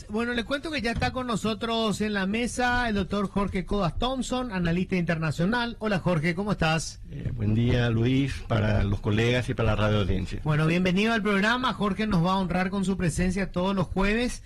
Bueno, le cuento que ya está con nosotros en la mesa el doctor Jorge Codas Thompson, analista internacional. Hola Jorge, ¿cómo estás? Buen día Luis, para los colegas y para la radio audiencia. Bueno, bienvenido al programa. Jorge nos va a honrar con su presencia todos los jueves.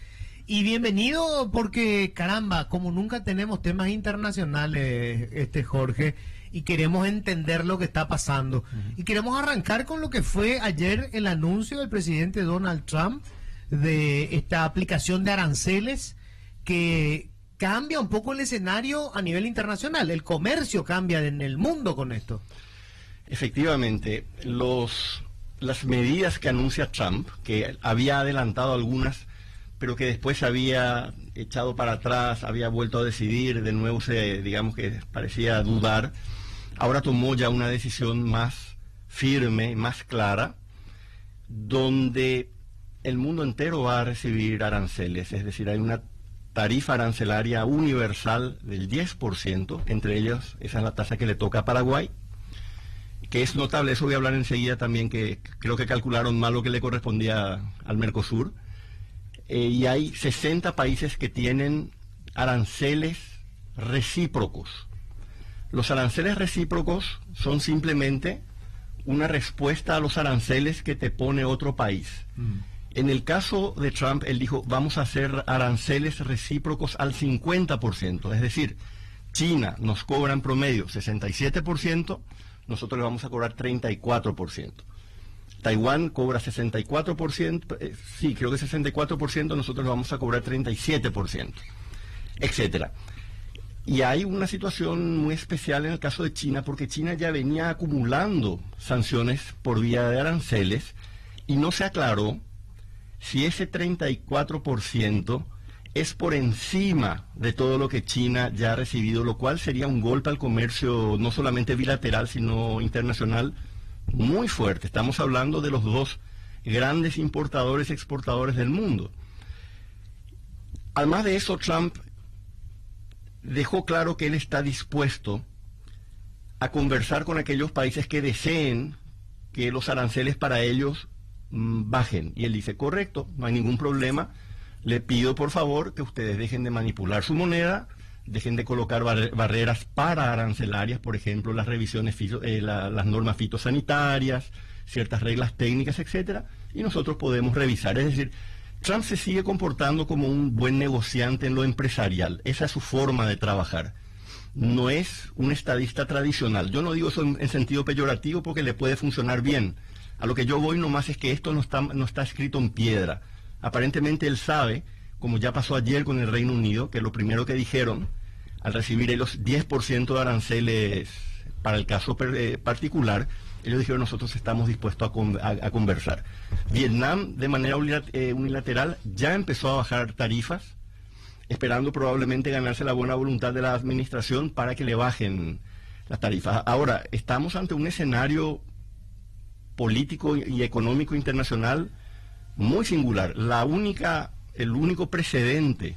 Y bienvenido porque, caramba, como nunca tenemos temas internacionales, Jorge, y queremos entender lo que está pasando. Y queremos arrancar con lo que fue ayer el anuncio del presidente Donald Trump de esta aplicación de aranceles que cambia un poco el escenario a nivel internacional. El comercio cambia en el mundo con esto. Efectivamente, las medidas que anuncia Trump, que había adelantado algunas, pero que después se había echado para atrás, había vuelto a decidir, de nuevo digamos que parecía dudar, ahora tomó ya una decisión más firme, más clara, donde el mundo entero va a recibir aranceles, es decir, hay una tarifa arancelaria universal del 10%, entre ellos esa es la tasa que le toca a Paraguay, que es notable. Eso voy a hablar enseguida también, que creo que calcularon mal lo que le correspondía al Mercosur, y hay 60 países que tienen aranceles recíprocos. Los aranceles recíprocos son simplemente una respuesta a los aranceles que te pone otro país. En el caso de Trump, él dijo, vamos a hacer aranceles recíprocos al 50%, es decir, China nos cobra en promedio 67%, nosotros le vamos a cobrar 34%. Taiwán cobra 64%, sí, creo que 64%, nosotros le vamos a cobrar 37%, etcétera. Y hay una situación muy especial en el caso de China, porque China ya venía acumulando sanciones por vía de aranceles y no se aclaró si ese 34% es por encima de todo lo que China ya ha recibido, lo cual sería un golpe al comercio no solamente bilateral, sino internacional muy fuerte. Estamos hablando de los dos grandes importadores y exportadores del mundo. Además de eso, Trump dejó claro que él está dispuesto a conversar con aquellos países que deseen que los aranceles para ellos bajen. Y él dice, correcto, no hay ningún problema, le pido por favor que ustedes dejen de manipular su moneda, dejen de colocar barreras para arancelarias, por ejemplo, las revisiones, las normas fitosanitarias, ciertas reglas técnicas, etcétera, y nosotros podemos revisar. Es decir, Trump se sigue comportando como un buen negociante en lo empresarial. Esa es su forma de trabajar. No es un estadista tradicional. Yo no digo eso en sentido peyorativo porque le puede funcionar bien. A lo que yo voy nomás es que esto no está escrito en piedra. Aparentemente él sabe, como ya pasó ayer con el Reino Unido, que lo primero que dijeron, al recibir ellos 10% de aranceles para el caso particular, ellos dijeron, nosotros estamos dispuestos a conversar. Vietnam, de manera unilateral, ya empezó a bajar tarifas, esperando probablemente ganarse la buena voluntad de la administración para que le bajen las tarifas. Ahora, estamos ante un escenario político y económico internacional muy singular. El único precedente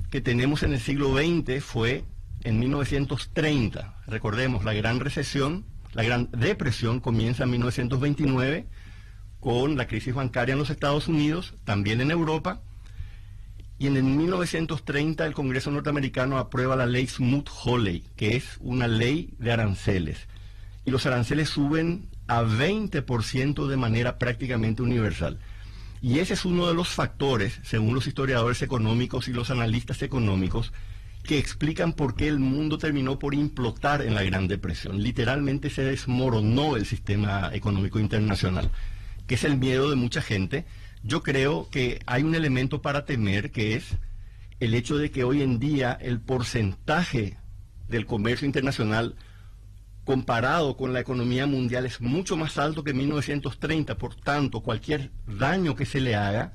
que tenemos en el siglo XX fue en 1930. Recordemos, la Gran Recesión, la Gran Depresión comienza en 1929 con la crisis bancaria en los Estados Unidos, también en Europa, y en el 1930 el Congreso norteamericano aprueba la ley Smoot-Hawley, que es una ley de aranceles, y los aranceles suben a 20% de manera prácticamente universal. Y ese es uno de los factores, según los historiadores económicos y los analistas económicos, que explican por qué el mundo terminó por implotar en la Gran Depresión. Literalmente se desmoronó el sistema económico internacional, que es el miedo de mucha gente. Yo creo que hay un elemento para temer, que es el hecho de que hoy en día el porcentaje del comercio internacional comparado con la economía mundial es mucho más alto que en 1930, por tanto, cualquier daño que se le haga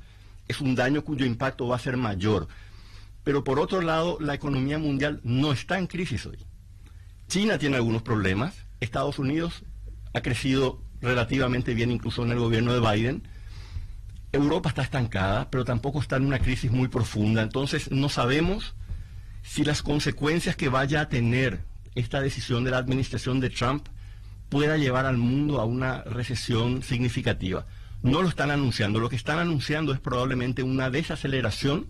es un daño cuyo impacto va a ser mayor. Pero por otro lado, la economía mundial no está en crisis hoy. China tiene algunos problemas, Estados Unidos ha crecido relativamente bien, incluso en el gobierno de Biden. Europa está estancada, pero tampoco está en una crisis muy profunda. Entonces, no sabemos si las consecuencias que vaya a tener esta decisión de la administración de Trump pueda llevar al mundo a una recesión significativa. No lo están anunciando. Lo que están anunciando es probablemente una desaceleración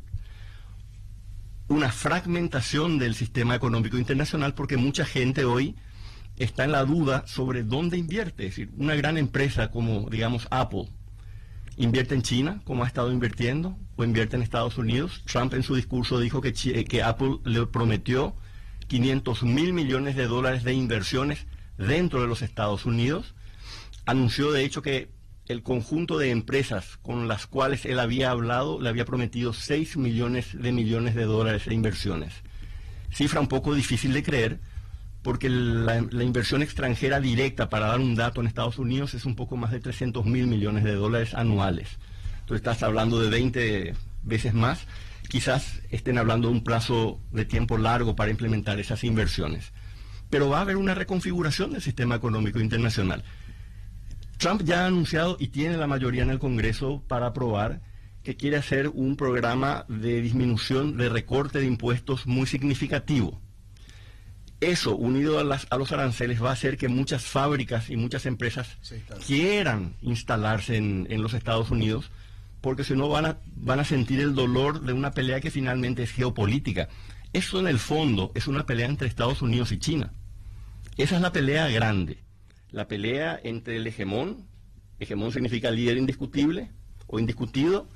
una fragmentación del sistema económico internacional, porque mucha gente hoy está en la duda sobre dónde invierte. Es decir, una gran empresa como, digamos, Apple, ¿invierte en China, como ha estado invirtiendo, o invierte en Estados Unidos? Trump en su discurso dijo que Apple le prometió 500.000 millones de dólares de inversiones dentro de los Estados Unidos. Anunció, de hecho, que el conjunto de empresas con las cuales él había hablado le había prometido 6 millones de dólares de inversiones. Cifra un poco difícil de creer, porque la inversión extranjera directa, para dar un dato, en Estados Unidos es un poco más de 300.000 millones de dólares anuales. Entonces estás hablando de 20 veces más. Quizás estén hablando de un plazo de tiempo largo para implementar esas inversiones. Pero va a haber una reconfiguración del sistema económico internacional. Trump ya ha anunciado y tiene la mayoría en el Congreso para aprobar que quiere hacer un programa de disminución, de recorte de impuestos muy significativo. Eso, unido a los aranceles, va a hacer que muchas fábricas y muchas empresas quieran instalarse en los Estados Unidos, porque si no van a sentir el dolor de una pelea que finalmente es geopolítica. Eso, en el fondo, es una pelea entre Estados Unidos y China. Esa es la pelea grande. La pelea entre el hegemón significa líder indiscutible o indiscutido,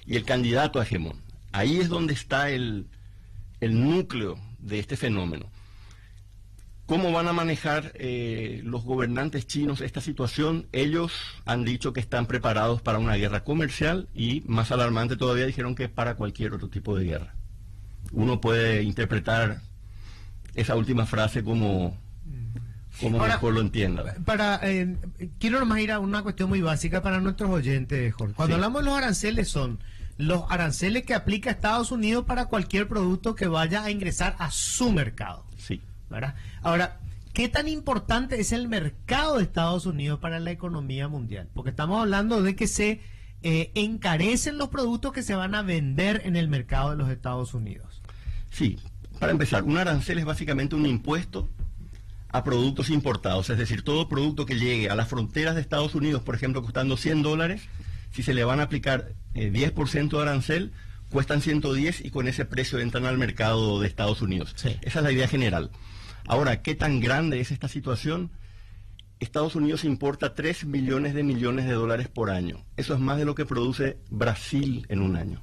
y el candidato a hegemón. Ahí es donde está el núcleo de este fenómeno. ¿Cómo van a manejar los gobernantes chinos esta situación? Ellos han dicho que están preparados para una guerra comercial, y, más alarmante todavía, dijeron que para cualquier otro tipo de guerra. Uno puede interpretar esa última frase como ahora, mejor lo entienda. Quiero nomás ir a una cuestión muy básica para nuestros oyentes, Jorge. Cuando hablamos de los aranceles, son los aranceles que aplica Estados Unidos para cualquier producto que vaya a ingresar a su mercado. Sí. ¿Verdad? Ahora, ¿qué tan importante es el mercado de Estados Unidos para la economía mundial? Porque estamos hablando de que se encarecen los productos que se van a vender en el mercado de los Estados Unidos. Sí, para empezar, un arancel es básicamente un impuesto a productos importados, es decir, todo producto que llegue a las fronteras de Estados Unidos, por ejemplo, costando $100, si se le van a aplicar 10% de arancel, cuestan 110, y con ese precio entran al mercado de Estados Unidos. Sí. Esa es la idea general. Ahora, ¿qué tan grande es esta situación? Estados Unidos importa 3 millones de dólares por año. Eso es más de lo que produce Brasil en un año.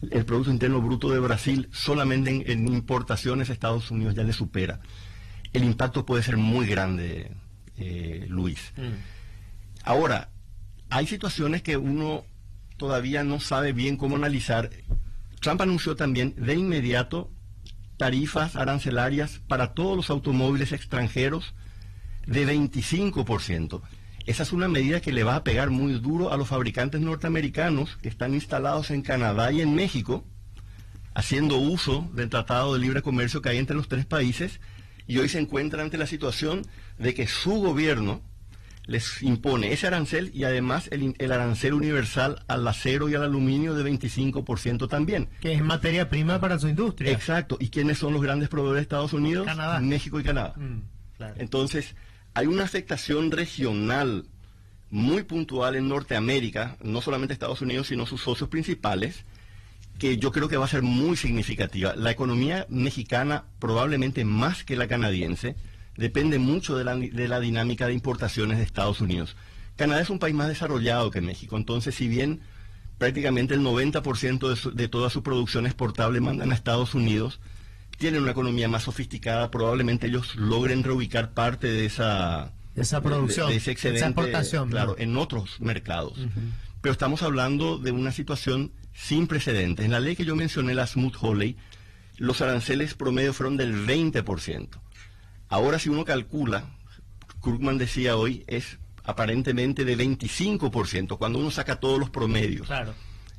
El Producto Interno Bruto de Brasil, solamente en importaciones, Estados Unidos ya le supera. El impacto puede ser muy grande, Luis. Ahora, hay situaciones que uno todavía no sabe bien cómo analizar. Trump anunció también de inmediato tarifas arancelarias para todos los automóviles extranjeros de 25%. Esa es una medida que le va a pegar muy duro a los fabricantes norteamericanos que están instalados en Canadá y en México, haciendo uso del Tratado de Libre Comercio que hay entre los tres países, y hoy se encuentran ante la situación de que su gobierno les impone ese arancel, y además el arancel universal al acero y al aluminio de 25% también. Que es materia prima para su industria. Exacto. ¿Y quiénes son los grandes proveedores de Estados Unidos? Canadá. México y Canadá. Claro. Entonces, hay una afectación regional muy puntual en Norteamérica, no solamente Estados Unidos, sino sus socios principales, que yo creo que va a ser muy significativa. La economía mexicana, probablemente más que la canadiense, depende mucho de la dinámica de importaciones de Estados Unidos. Canadá es un país más desarrollado que México, entonces, si bien prácticamente el 90% de toda su producción exportable mandan a Estados Unidos, tienen una economía más sofisticada, probablemente ellos logren reubicar parte de esa producción, de ese excedente, esa exportación, claro, ¿no? en otros mercados. Pero estamos hablando de una situación sin precedentes. En la ley que yo mencioné, la Smoot-Hawley, los aranceles promedio fueron del 20%. Ahora, si uno calcula, Krugman decía hoy, es aparentemente de 25%, cuando uno saca todos los promedios. Claro.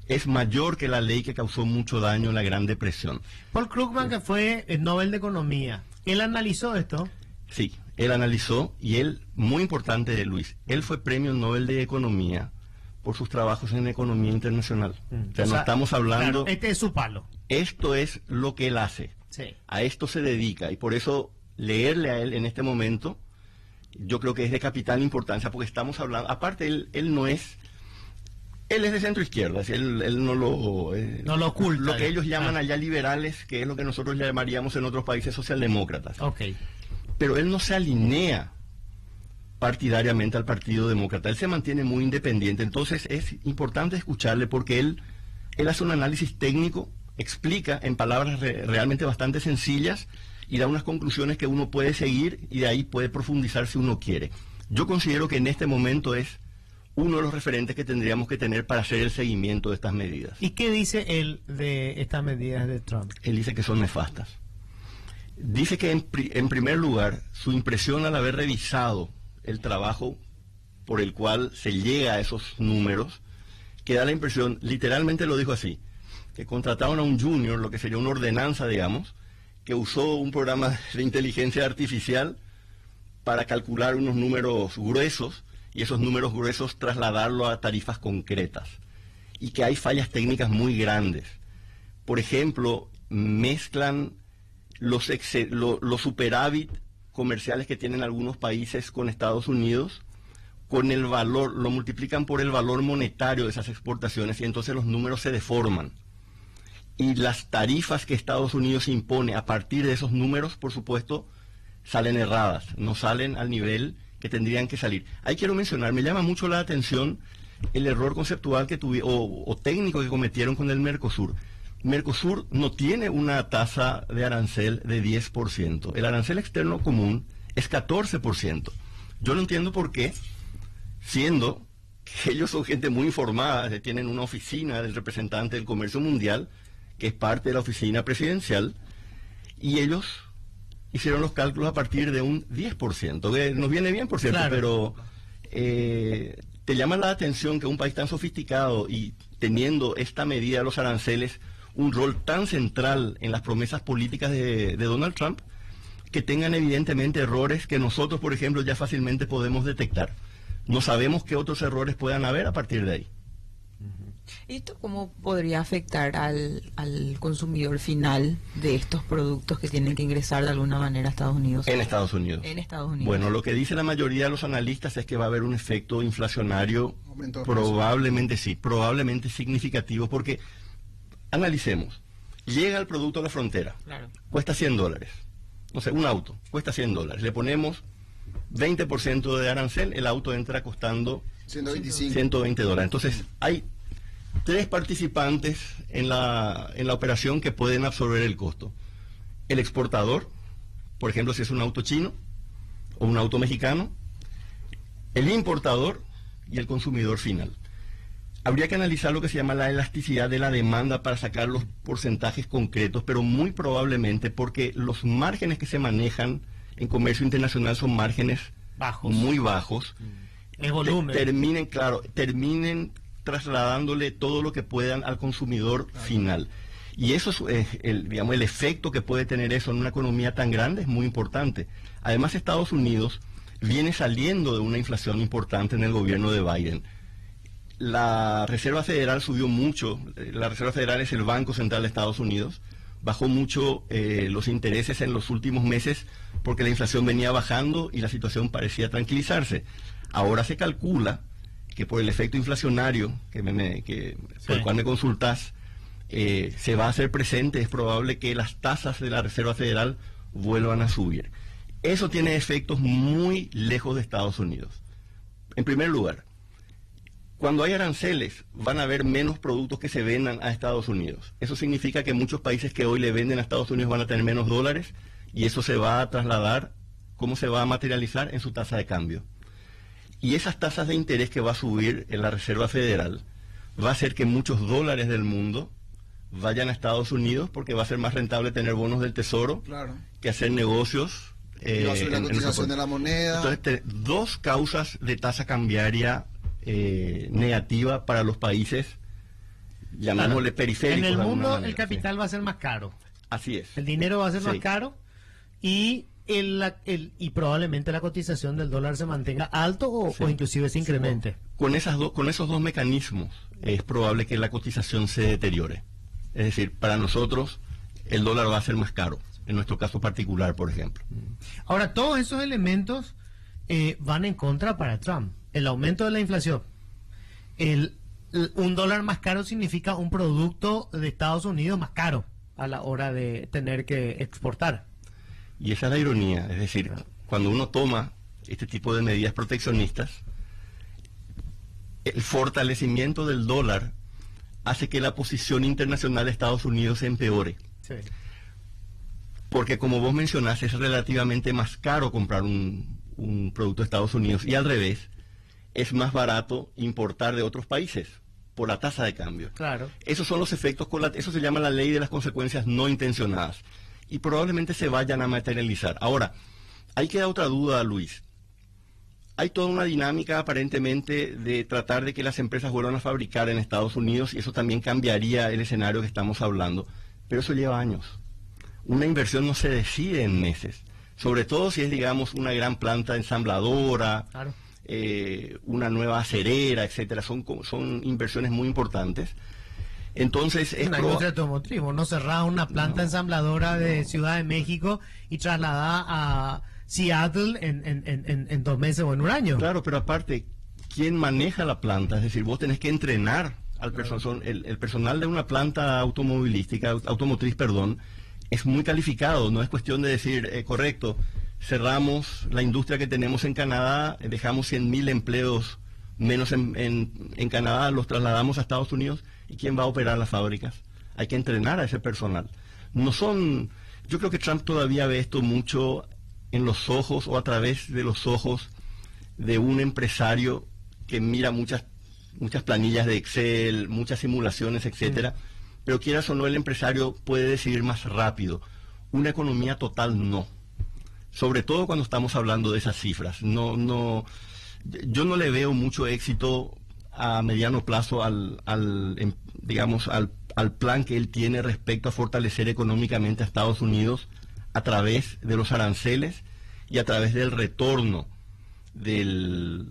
Es mayor que la ley que causó mucho daño en la Gran Depresión. Paul Krugman, que fue el Nobel de Economía, ¿él analizó esto? Sí, él analizó, y él, muy importante, Luis, él fue premio Nobel de Economía por sus trabajos en economía internacional. O sea, no estamos hablando... Claro, este es su palo. Esto es lo que él hace. Sí. A esto se dedica, y por eso leerle a él en este momento, yo creo que es de capital importancia, porque estamos hablando... Aparte, él no es Él es de centro izquierda, él no lo... no lo oculta. Lo que ellos llaman allá liberales, que es lo que nosotros llamaríamos en otros países socialdemócratas. Ok. Pero él no se alinea partidariamente al Partido Demócrata, él se mantiene muy independiente, entonces es importante escucharle porque él hace un análisis técnico, explica en palabras realmente bastante sencillas y da unas conclusiones que uno puede seguir y de ahí puede profundizar si uno quiere. Yo considero que en este momento es uno de los referentes que tendríamos que tener para hacer el seguimiento de estas medidas. ¿Y qué dice él de estas medidas de Trump? Él dice que son nefastas. Dice que en primer lugar, su impresión al haber revisado el trabajo por el cual se llega a esos números, que da la impresión, literalmente lo dijo así, que contrataron a un junior, lo que sería una ordenanza, digamos, que usó un programa de inteligencia artificial para calcular unos números gruesos y esos números gruesos trasladarlo a tarifas concretas. Y que hay fallas técnicas muy grandes. Por ejemplo, mezclan los superávit comerciales que tienen algunos países con Estados Unidos con el valor, lo multiplican por el valor monetario de esas exportaciones y entonces los números se deforman. Y las tarifas que Estados Unidos impone a partir de esos números, por supuesto, salen erradas, no salen al nivel que tendrían que salir. Ahí quiero mencionar, me llama mucho la atención el error conceptual que o técnico que cometieron con el Mercosur. Mercosur no tiene una tasa de arancel de 10%. El arancel externo común es 14%. Yo no entiendo por qué, siendo que ellos son gente muy informada, tienen una oficina del representante del comercio mundial, que es parte de la oficina presidencial, y ellos hicieron los cálculos a partir de un 10%, que nos viene bien, por cierto, claro. Pero te llama la atención que un país tan sofisticado y teniendo esta medida de los aranceles, un rol tan central en las promesas políticas de Donald Trump, que tengan evidentemente errores que nosotros, por ejemplo, ya fácilmente podemos detectar. No sabemos qué otros errores puedan haber a partir de ahí. ¿Y esto cómo podría afectar al consumidor final de estos productos que tienen que ingresar de alguna manera a Estados Unidos? En Estados Unidos. En Estados Unidos. Bueno, lo que dice la mayoría de los analistas es que va a haber un efecto inflacionario, probablemente sí, probablemente significativo, porque analicemos, llega el producto a la frontera, claro. Cuesta $100, no sé, un auto, cuesta $100, le ponemos 20% de arancel, el auto entra costando $120. Entonces, hay 3 participantes en la operación que pueden absorber el costo. El exportador, por ejemplo, si es un auto chino o un auto mexicano, el importador y el consumidor final. Habría que analizar lo que se llama la elasticidad de la demanda para sacar los porcentajes concretos, pero muy probablemente porque los márgenes que se manejan en comercio internacional son márgenes bajos, muy bajos. El volumen. Terminen trasladándole todo lo que puedan al consumidor final. Y eso es el efecto que puede tener eso en una economía tan grande es muy importante. Además, Estados Unidos viene saliendo de una inflación importante en el gobierno de Biden. La Reserva Federal subió mucho. La Reserva Federal es el Banco Central de Estados Unidos. Bajó mucho los intereses en los últimos meses porque la inflación venía bajando y la situación parecía tranquilizarse. Ahora se calcula que por el efecto inflacionario por el cual me consultás, se va a hacer presente, es probable que las tasas de la Reserva Federal vuelvan a subir. Eso tiene efectos muy lejos de Estados Unidos. En primer lugar, cuando hay aranceles, van a haber menos productos que se vendan a Estados Unidos. Eso significa que muchos países que hoy le venden a Estados Unidos van a tener menos dólares y eso se va a trasladar, ¿cómo se va a materializar? En su tasa de cambio. Y esas tasas de interés que va a subir en la Reserva Federal va a hacer que muchos dólares del mundo vayan a Estados Unidos porque va a ser más rentable tener bonos del Tesoro que hacer negocios. Y va a subir la cotización de la moneda. Entonces, 2 causas de tasa cambiaria negativa para los países, llamémosle periféricos. En el mundo el capital va a ser más caro. Así es. El dinero va a ser más caro y y probablemente la cotización del dólar se mantenga alto o inclusive se incremente. Con esos 2 mecanismos es probable que la cotización se deteriore. Es decir, para nosotros el dólar va a ser más caro, en nuestro caso particular, por ejemplo. Ahora, todos esos elementos van en contra para Trump. El aumento de la inflación, un dólar más caro significa un producto de Estados Unidos más caro a la hora de tener que exportar. Y esa es la ironía, es decir, cuando uno toma este tipo de medidas proteccionistas, el fortalecimiento del dólar hace que la posición internacional de Estados Unidos se empeore. Sí. Porque como vos mencionás, es relativamente más caro comprar un producto de Estados Unidos y al revés, es más barato importar de otros países por la tasa de cambio. Claro. Esos son los efectos, eso se llama la ley de las consecuencias no intencionadas y probablemente se vayan a materializar. Ahora, ahí queda otra duda, Luis. Hay toda una dinámica aparentemente de tratar de que las empresas vuelvan a fabricar en Estados Unidos y eso también cambiaría el escenario que estamos hablando, pero eso lleva años. Una inversión no se decide en meses, sobre todo si es, digamos, una gran planta ensambladora, Claro. Una nueva acerera, etcétera. Son inversiones muy importantes. Entonces, Una industria automotriz. Vos no cerrás una planta ensambladora de Ciudad de México y trasladás a Seattle en 2 meses o en un año. Claro, pero aparte, ¿quién maneja la planta? Es decir, vos tenés que entrenar al personal. El personal de una planta automotriz, es muy calificado. No es cuestión de decir, correcto, cerramos la industria que tenemos en Canadá, dejamos 100.000 empleos menos en Canadá, los trasladamos a Estados Unidos, ¿y quién va a operar las fábricas? Hay que entrenar a ese personal. Yo creo que Trump todavía ve esto mucho en los ojos o a través de los ojos de un empresario que mira muchas planillas de Excel, muchas simulaciones, etcétera, pero quieras o no, el empresario puede decidir más rápido. Una economía total no. Sobre todo cuando estamos hablando de esas cifras. Yo no le veo mucho éxito a mediano plazo al plan que él tiene respecto a fortalecer económicamente a Estados Unidos a través de los aranceles y a través del retorno del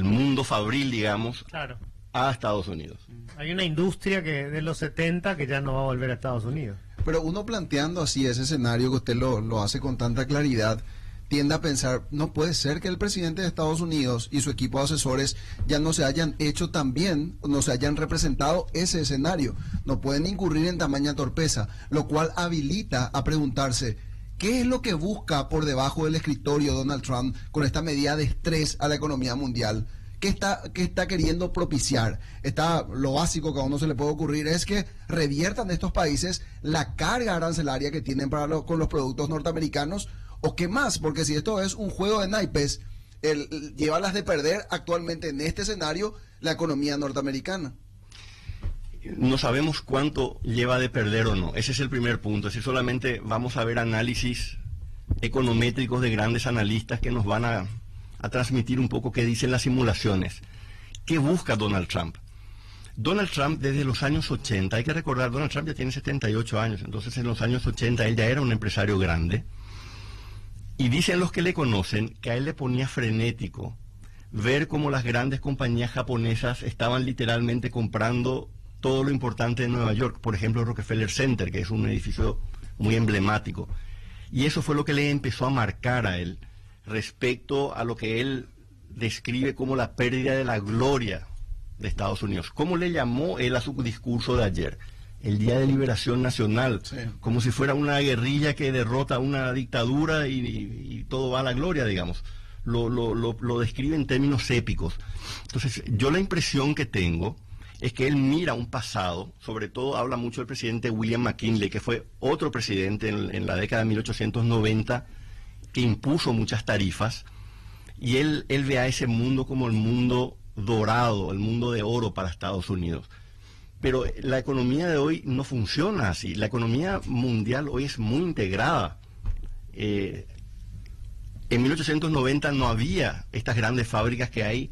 mundo fabril, digamos, Claro. a Estados Unidos. Hay una industria que de los 70 que ya no va a volver a Estados Unidos. Pero uno planteando así ese escenario que usted lo hace con tanta claridad, tiende a pensar, no puede ser que el presidente de Estados Unidos y su equipo de asesores ya no se hayan hecho tan bien, no se hayan representado ese escenario. No pueden incurrir en tamaña torpeza, lo cual habilita a preguntarse, ¿qué es lo que busca por debajo del escritorio Donald Trump con esta medida de estrés a la economía mundial? ¿Qué está queriendo propiciar? Lo básico que a uno se le puede ocurrir es que reviertan estos países la carga arancelaria que tienen con los productos norteamericanos, o qué más, porque si esto es un juego de naipes, lleva las de perder actualmente en este escenario la economía norteamericana. No sabemos cuánto lleva de perder o no. Ese es el primer punto. Es decir, solamente vamos a ver análisis econométricos de grandes analistas que nos van a transmitir un poco qué dicen las simulaciones. ¿Qué busca Donald Trump? Donald Trump desde los años 80, hay que recordar, Donald Trump ya tiene 78 años, entonces en los años 80 él ya era un empresario grande, y dicen los que le conocen que a él le ponía frenético ver cómo las grandes compañías japonesas estaban literalmente comprando todo lo importante de Nueva York, por ejemplo Rockefeller Center, que es un edificio muy emblemático, y eso fue lo que le empezó a marcar a él respecto a lo que él describe como la pérdida de la gloria de Estados Unidos. ¿Cómo le llamó él a su discurso de ayer? El Día de Liberación Nacional, sí, como si fuera una guerrilla que derrota una dictadura y todo va a la gloria, digamos. Lo describe en términos épicos. Entonces, yo la impresión que tengo es que él mira un pasado, sobre todo habla mucho del presidente William McKinley, que fue otro presidente en la década de 1890, que impuso muchas tarifas, y él ve a ese mundo como el mundo dorado, el mundo de oro para Estados Unidos. Pero la economía de hoy no funciona así. La economía mundial hoy es muy integrada. En 1890 no había estas grandes fábricas que hay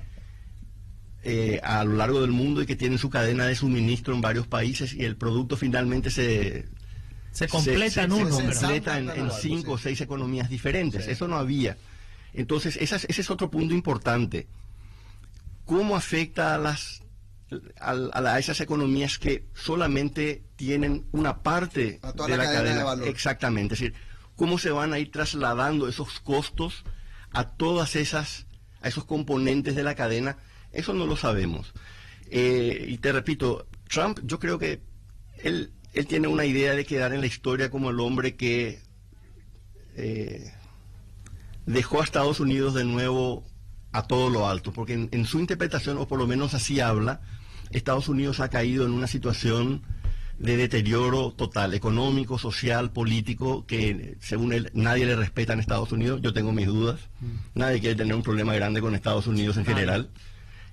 a lo largo del mundo y que tienen su cadena de suministro en varios países, y el producto finalmente se completa en 5 o 6 economías diferentes. Sí. Eso no había. Entonces, ese es otro punto importante. ¿Cómo afecta a esas economías que solamente tienen una parte de la cadena de valor? Exactamente. Es decir, ¿cómo se van a ir trasladando esos costos a esos componentes de la cadena? Eso no lo sabemos. Y te repito, Trump, yo creo que él tiene una idea de quedar en la historia como el hombre que dejó a Estados Unidos de nuevo a todo lo alto, porque en su interpretación, o por lo menos así habla, Estados Unidos ha caído en una situación de deterioro total, económico, social, político, que según él nadie le respeta en Estados Unidos. Yo tengo mis dudas. Nadie quiere tener un problema grande con Estados Unidos en general.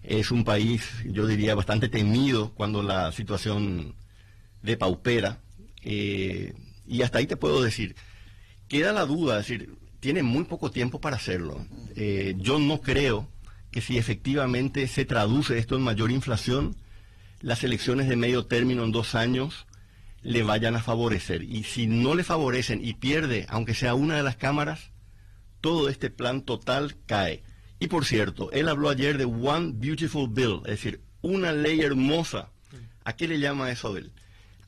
Es un país, yo diría, bastante temido cuando la situación depaupera. Y hasta ahí te puedo decir, queda la duda, es decir, tiene muy poco tiempo para hacerlo. Yo no creo que si efectivamente se traduce esto en mayor inflación, las elecciones de medio término en 2 años le vayan a favorecer. Y si no le favorecen y pierde, aunque sea una de las cámaras, todo este plan total cae. Y por cierto, él habló ayer de One Beautiful Bill, es decir, una ley hermosa. ¿A qué le llama eso él?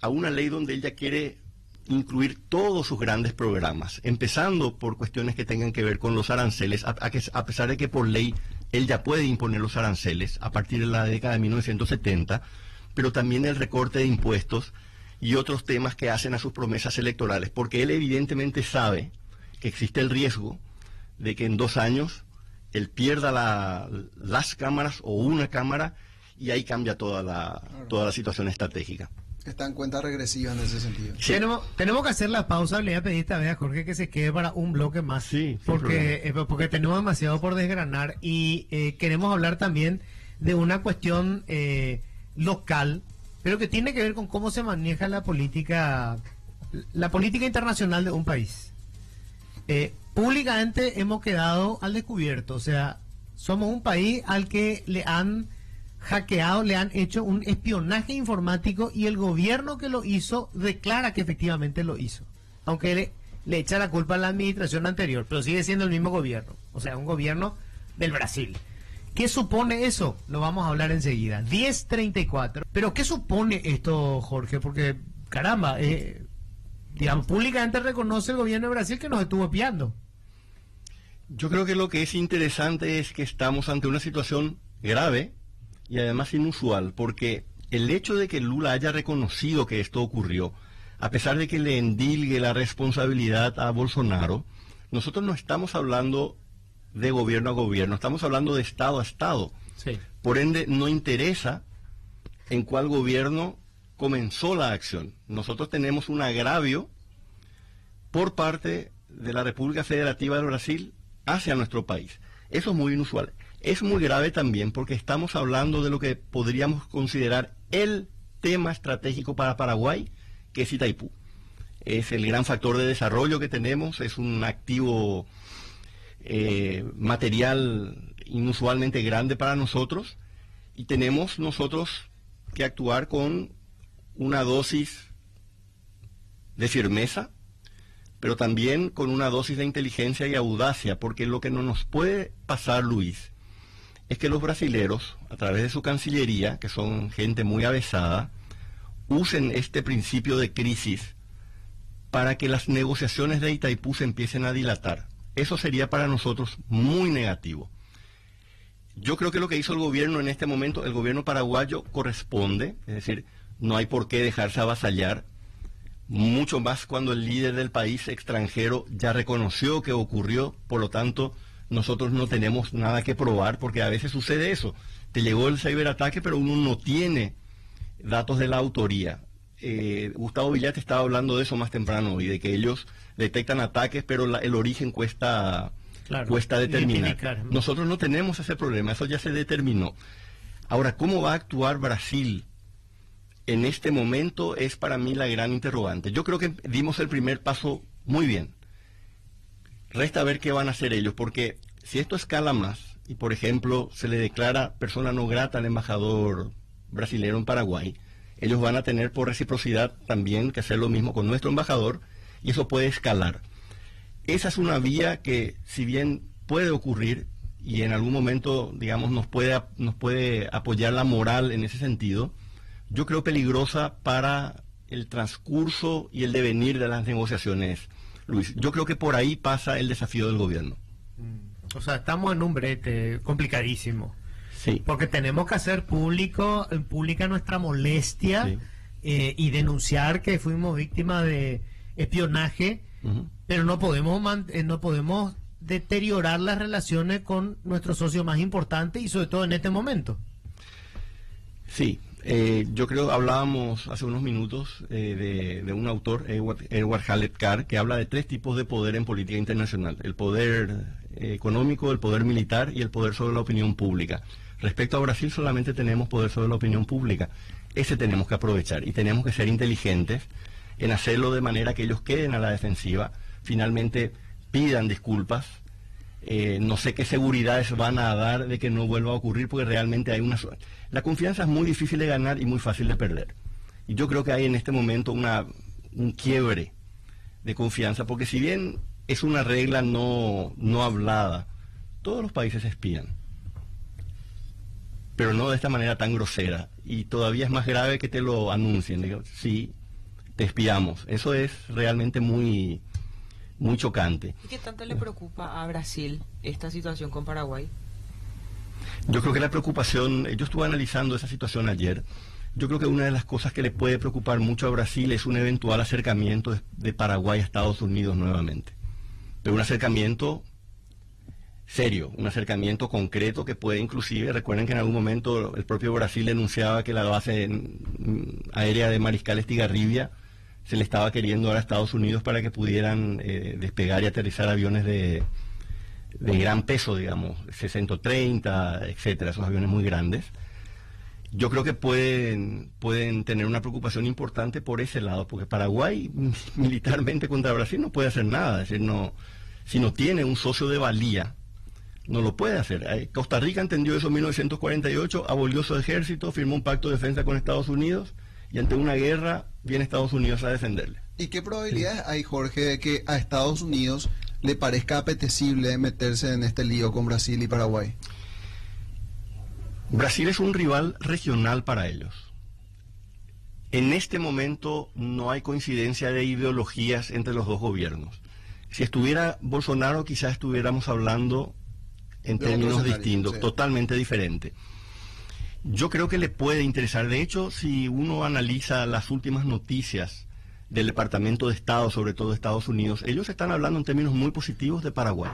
A una ley donde ella quiere incluir todos sus grandes programas, empezando por cuestiones que tengan que ver con los aranceles, a pesar de que por ley él ya puede imponer los aranceles a partir de la década de 1970, pero también el recorte de impuestos y otros temas que hacen a sus promesas electorales, porque él evidentemente sabe que existe el riesgo de que en 2 años él pierda las cámaras o una cámara y ahí cambia toda la situación estratégica. Está en cuenta regresiva en ese sentido. Sí. Tenemos que hacer la pausa. Le voy a pedir esta vez a Jorge que se quede para un bloque más. Sí, porque tenemos demasiado por desgranar y queremos hablar también de una cuestión local, pero que tiene que ver con cómo se maneja la política internacional de un país. Públicamente hemos quedado al descubierto, o sea, somos un país al que le han hackeado, le han hecho un espionaje informático y el gobierno que lo hizo declara que efectivamente lo hizo, aunque le echa la culpa a la administración anterior, pero sigue siendo el mismo gobierno, o sea, un gobierno del Brasil. ¿Qué supone eso? Lo vamos a hablar enseguida. 10:34. Pero ¿qué supone esto, Jorge? Porque, caramba, digamos, públicamente reconoce el gobierno de Brasil que nos estuvo espiando. Yo creo que lo que es interesante es que estamos ante una situación grave y además inusual, porque el hecho de que Lula haya reconocido que esto ocurrió, a pesar de que le endilgue la responsabilidad a Bolsonaro, nosotros no estamos hablando de gobierno a gobierno, estamos hablando de Estado a Estado. Sí. Por ende, no interesa en cuál gobierno comenzó la acción. Nosotros tenemos un agravio por parte de la República Federativa del Brasil hacia nuestro país. Eso es muy inusual. Es muy grave también porque estamos hablando de lo que podríamos considerar el tema estratégico para Paraguay, que es Itaipú. Es el gran factor de desarrollo que tenemos, es un activo material inusualmente grande para nosotros y tenemos nosotros que actuar con una dosis de firmeza, pero también con una dosis de inteligencia y audacia, porque lo que no nos puede pasar, Luis, es que los brasileros, a través de su cancillería, que son gente muy avesada, usen este principio de crisis para que las negociaciones de Itaipú se empiecen a dilatar. Eso sería para nosotros muy negativo. Yo creo que lo que hizo el gobierno en este momento, el gobierno paraguayo, corresponde, es decir, no hay por qué dejarse avasallar, mucho más cuando el líder del país extranjero ya reconoció que ocurrió, por lo tanto, nosotros no tenemos nada que probar, porque a veces sucede eso. Te llegó el ciberataque, pero uno no tiene datos de la autoría. Gustavo Villate estaba hablando de eso más temprano y de que ellos detectan ataques, pero el origen cuesta determinar. Nosotros no tenemos ese problema, eso ya se determinó. Ahora, ¿cómo va a actuar Brasil en este momento? Es para mí la gran interrogante. Yo creo que dimos el primer paso muy bien. Resta ver qué van a hacer ellos, porque si esto escala más, y por ejemplo se le declara persona no grata al embajador brasileño en Paraguay, ellos van a tener por reciprocidad también que hacer lo mismo con nuestro embajador, y eso puede escalar. Esa es una vía que, si bien puede ocurrir, y en algún momento, digamos, nos puede apoyar la moral en ese sentido, yo creo peligrosa para el transcurso y el devenir de las negociaciones, Luis. Yo creo que por ahí pasa el desafío del gobierno. O sea, estamos en un brete complicadísimo. Sí. Porque tenemos que hacer pública nuestra molestia, Sí. Y denunciar que fuimos víctimas de espionaje, pero no podemos deteriorar las relaciones con nuestro socio más importante y sobre todo en este momento. Sí, yo creo, hablábamos hace unos minutos de un autor, Edward Hallett Carr, que habla de 3 tipos de poder en política internacional: el poder económico, el poder militar y el poder sobre la opinión pública. Respecto a Brasil solamente tenemos poder sobre la opinión pública. Ese tenemos que aprovechar y tenemos que ser inteligentes en hacerlo de manera que ellos queden a la defensiva, finalmente pidan disculpas. No sé qué seguridades van a dar de que no vuelva a ocurrir, porque realmente hay una... La confianza es muy difícil de ganar y muy fácil de perder. Y yo creo que hay en este momento un quiebre de confianza, porque si bien es una regla no hablada, todos los países espían, pero no de esta manera tan grosera. Y todavía es más grave que te lo anuncien. Digo, sí, te espiamos. Eso es realmente muy, muy chocante. ¿Y qué tanto le preocupa a Brasil esta situación con Paraguay? Yo creo que la preocupación, yo estuve analizando esa situación ayer, yo creo que una de las cosas que le puede preocupar mucho a Brasil es un eventual acercamiento de Paraguay a Estados Unidos nuevamente. Pero un acercamiento serio, un acercamiento concreto que puede inclusive, recuerden que en algún momento el propio Brasil denunciaba que la base aérea de Mariscal Estigarribia se le estaba queriendo dar a Estados Unidos para que pudieran despegar y aterrizar aviones de gran peso, digamos, C-130, etcétera, esos aviones muy grandes. Yo creo que pueden tener una preocupación importante por ese lado, porque Paraguay militarmente contra Brasil no puede hacer nada, es decir, si no tiene un socio de valía, no lo puede hacer. Costa Rica entendió eso en 1948, abolió su ejército, firmó un pacto de defensa con Estados Unidos y ante una guerra viene Estados Unidos a defenderle. ¿Y qué probabilidades hay, Jorge, de que a Estados Unidos le parezca apetecible meterse en este lío con Brasil y Paraguay? Brasil es un rival regional para ellos. En este momento no hay coincidencia de ideologías entre los dos gobiernos. Si estuviera Bolsonaro, quizás estuviéramos hablando en términos distintos, sí, totalmente diferente. Yo creo que le puede interesar. De hecho, si uno analiza las últimas noticias del Departamento de Estado, sobre todo de Estados Unidos, ellos están hablando en términos muy positivos de Paraguay.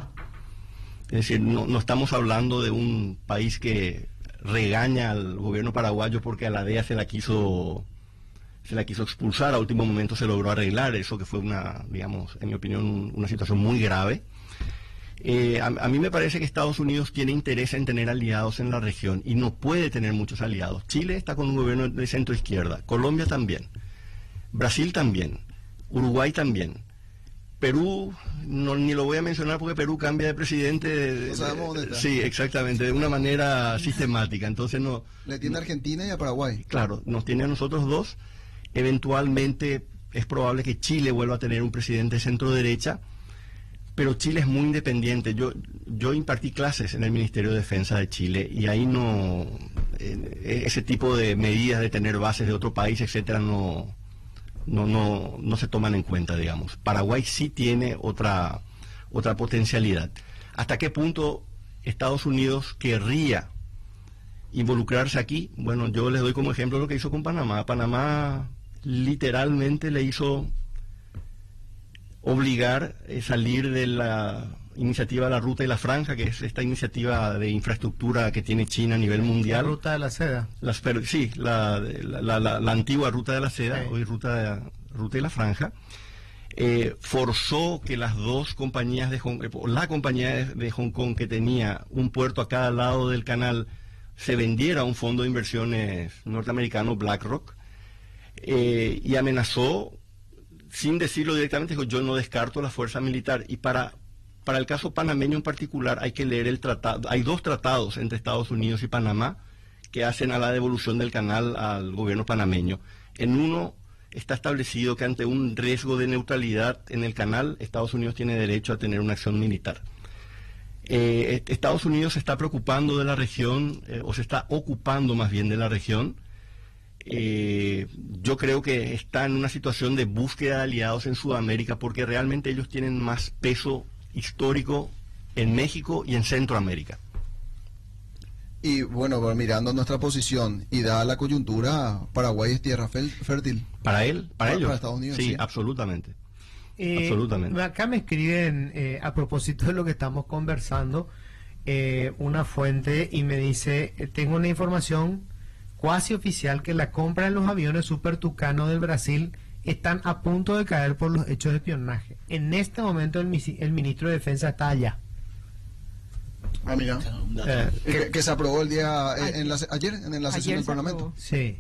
Es decir, no estamos hablando de un país que regaña al gobierno paraguayo porque a la DEA se la quiso expulsar. A último momento se logró arreglar eso, que fue digamos, en mi opinión, una situación muy grave. A mí me parece que Estados Unidos tiene interés en tener aliados en la región y no puede tener muchos aliados. Chile está con un gobierno de centro izquierda, Colombia también, Brasil también, Uruguay también. Perú, ni lo voy a mencionar porque Perú cambia de presidente. No sabemos dónde está. Sí, exactamente, de una manera sistemática. Entonces no. Le tiene a Argentina y a Paraguay. Claro, nos tiene a nosotros dos. Eventualmente es probable que Chile vuelva a tener un presidente de centro derecha, pero Chile es muy independiente. Yo impartí clases en el Ministerio de Defensa de Chile y ahí ese tipo de medidas de tener bases de otro país, etcétera, no se toman en cuenta, digamos. Paraguay sí tiene otra potencialidad. ¿Hasta qué punto Estados Unidos querría involucrarse aquí? Bueno, yo les doy como ejemplo lo que hizo con Panamá. Panamá literalmente le hizo obligar salir de la iniciativa La Ruta y la Franja, que es esta iniciativa de infraestructura que tiene China a nivel mundial. La Ruta de la Seda. Sí, la antigua Ruta de la Seda, sí. Hoy Ruta y la Franja. Forzó que las dos compañías la compañía de Hong Kong, que tenía un puerto a cada lado del canal, se vendiera a un fondo de inversiones norteamericano, BlackRock, y amenazó, sin decirlo directamente, dijo: yo no descarto la fuerza militar. Y para el caso panameño en particular hay que leer el tratado. Hay 2 tratados entre Estados Unidos y Panamá que hacen a la devolución del canal al gobierno panameño. En uno está establecido que ante un riesgo de neutralidad en el canal, Estados Unidos tiene derecho a tener una acción militar. Estados Unidos se está preocupando de la región, o se está ocupando más bien de la región. Yo creo que está en una situación de búsqueda de aliados en Sudamérica, porque realmente ellos tienen más peso histórico en México y en Centroamérica. Y bueno, mirando nuestra posición y dada la coyuntura, Paraguay es tierra fértil. Para ellos. Para Estados Unidos. Sí, Sí. absolutamente. Absolutamente. Acá me escriben, a propósito de lo que estamos conversando, una fuente y me dice, tengo una información cuasi oficial que la compra de los aviones Super Tucano del Brasil están a punto de caer por los hechos de espionaje. En este momento el ministro de Defensa está allá. Ah, mira. Que se aprobó el día ayer en la sesión del Parlamento. Sí,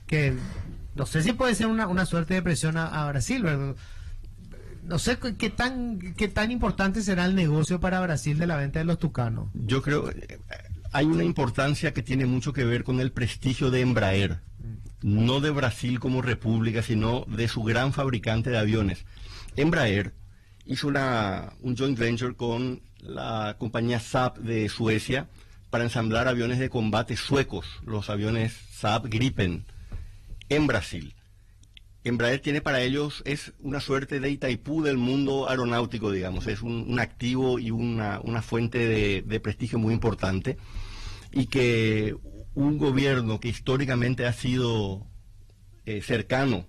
que no sé si puede ser una suerte de presión a Brasil, ¿verdad? No sé qué tan importante será el negocio para Brasil de la venta de los Tucanos. Yo creo hay una importancia que tiene mucho que ver con el prestigio de Embraer, no de Brasil como república, sino de su gran fabricante de aviones. Embraer hizo un joint venture con la compañía Saab de Suecia para ensamblar aviones de combate suecos, los aviones Saab Gripen, en Brasil. Embraer tiene para ellos, es una suerte de Itaipú del mundo aeronáutico, digamos, es un activo y una fuente de prestigio muy importante, y que un gobierno que históricamente ha sido cercano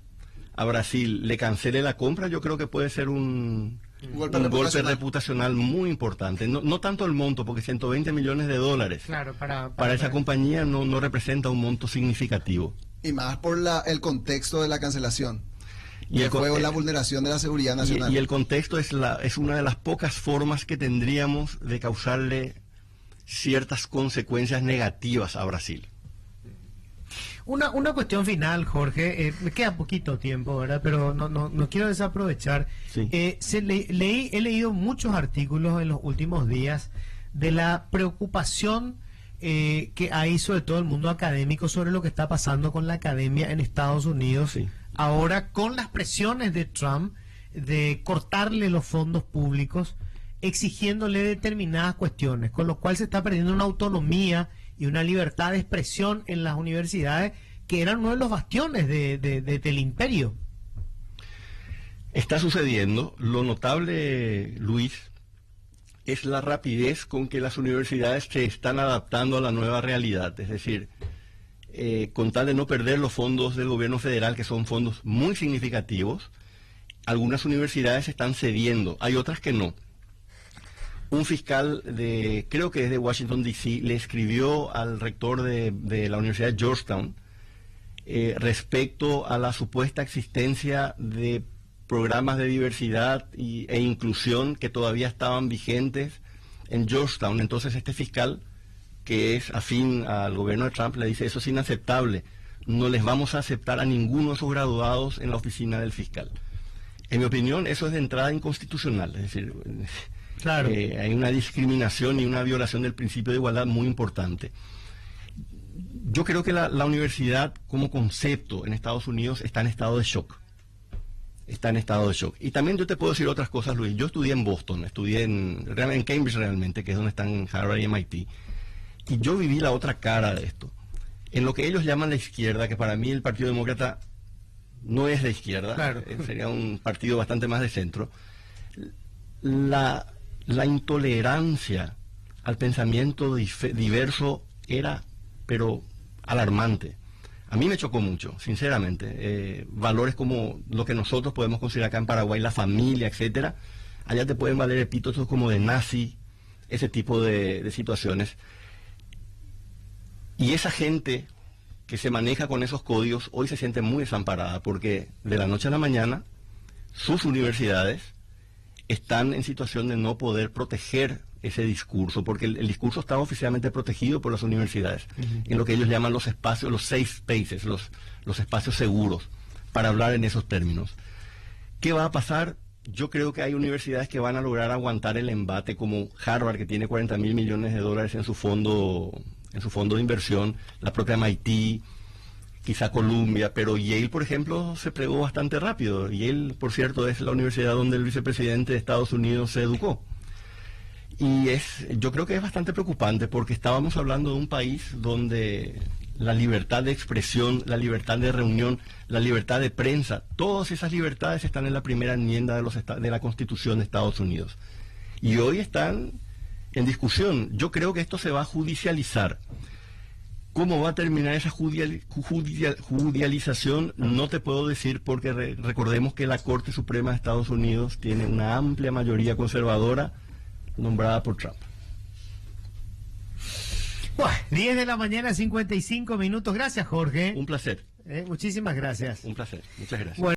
a Brasil le cancele la compra, yo creo que puede ser un golpe reputacional muy importante. No tanto el monto, porque 120 millones de dólares claro, para esa compañía no representa un monto significativo. Y más por el contexto de la cancelación. Y el juego la vulneración de la seguridad nacional. Y el contexto es una de las pocas formas que tendríamos de causarle ciertas consecuencias negativas a Brasil. Una cuestión final, Jorge, me queda poquito tiempo, ¿verdad? Pero no quiero desaprovechar. Sí. He leído muchos artículos en los últimos días de la preocupación que hay sobre todo el mundo académico sobre lo que está pasando con la academia en Estados Unidos, Sí. ahora con las presiones de Trump de cortarle los fondos públicos, exigiéndole determinadas cuestiones, con lo cual se está perdiendo una autonomía y una libertad de expresión en las universidades que eran uno de los bastiones del imperio. Está sucediendo. Lo notable, Luis, es la rapidez con que las universidades se están adaptando a la nueva realidad. Es decir, con tal de no perder los fondos del gobierno federal, que son fondos muy significativos, algunas universidades están cediendo, hay otras que no. Un fiscal creo que es de Washington, D.C., le escribió al rector de la Universidad de Georgetown respecto a la supuesta existencia de programas de diversidad e inclusión que todavía estaban vigentes en Georgetown. Entonces este fiscal, que es afín al gobierno de Trump, le dice: eso es inaceptable, no les vamos a aceptar a ninguno de sus graduados en la oficina del fiscal. En mi opinión, eso es de entrada inconstitucional, es decir, Claro. Hay una discriminación y una violación del principio de igualdad muy importante. Yo creo que la universidad como concepto en Estados Unidos está en estado de shock. Está en estado de shock. Y también yo te puedo decir otras cosas, Luis. Yo estudié en Boston, estudié en Cambridge realmente, que es donde están Harvard y MIT. Y yo viví la otra cara de esto. En lo que ellos llaman la izquierda, que para mí el Partido Demócrata no es de izquierda, Claro. Sería un partido bastante más de centro. La intolerancia al pensamiento diverso era, pero alarmante. A mí me chocó mucho, sinceramente. Valores como lo que nosotros podemos considerar acá en Paraguay, la familia, etcétera. Allá te pueden valer epítetos como de nazi, ese tipo de situaciones. Y esa gente que se maneja con esos códigos hoy se siente muy desamparada, porque de la noche a la mañana sus universidades están en situación de no poder proteger ese discurso, porque el discurso está oficialmente protegido por las universidades, en lo que ellos llaman los espacios, los safe spaces, los espacios seguros, para hablar en esos términos. ¿Qué va a pasar? Yo creo que hay universidades que van a lograr aguantar el embate, como Harvard, que tiene 40.000 millones de dólares en su fondo de inversión, la propia MIT, quizá Columbia, pero Yale, por ejemplo, se plegó bastante rápido. Yale, por cierto, es la universidad donde el vicepresidente de Estados Unidos se educó. Y yo creo que es bastante preocupante, porque estábamos hablando de un país donde la libertad de expresión, la libertad de reunión, la libertad de prensa, todas esas libertades están en la primera enmienda de la Constitución de Estados Unidos. Y hoy están en discusión. Yo creo que esto se va a judicializar. ¿Cómo va a terminar esa judicialización? No te puedo decir porque recordemos que la Corte Suprema de Estados Unidos tiene una amplia mayoría conservadora nombrada por Trump. Bueno, 10 de la mañana, 55 minutos. Gracias, Jorge. Un placer, Muchísimas gracias. un placer. Muchas gracias. Bueno.